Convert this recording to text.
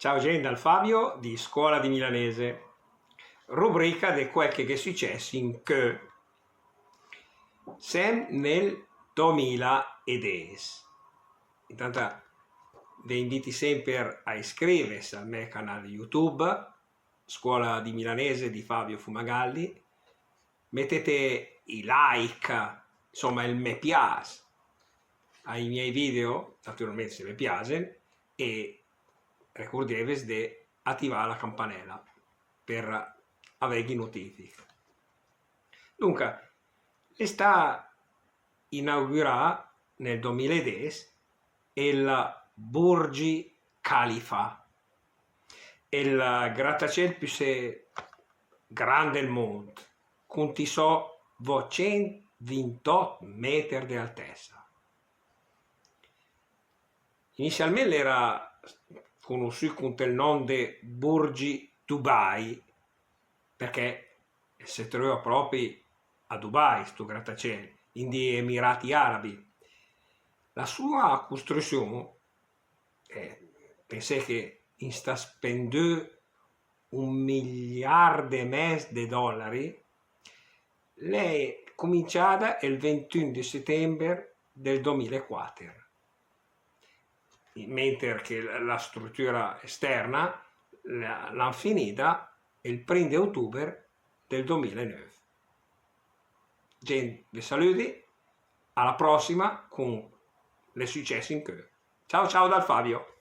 Ciao gente, dal Fabio di Scuola di Milanese, rubrica di quel che è successo in che sem nel 2010. Intanto vi inviti sempre a iscriversi al mio canale YouTube, Scuola di Milanese di Fabio Fumagalli, mettete i like, insomma il me piace ai miei video, naturalmente se vi piace, e ricordatevi di attivare la campanella per avere notifiche. Dunque, sta inaugurata nel 2010 il Burj Khalifa, il grattacielo più grande del mondo, con 228 metri di altezza. Inizialmente era conosciuto con il nome di Burj Dubai, perché si trova proprio a Dubai, questo grattacielo, negli Emirati Arabi. La sua costruzione, pensate che sta spendendo $1,5 miliardi, è cominciata il 21 di settembre del 2004. Mentre che la struttura esterna l'hanno finita il 1 di ottobre del 2009. Gente, vi saluti, alla prossima con le successi in che. Ciao ciao dal Fabio.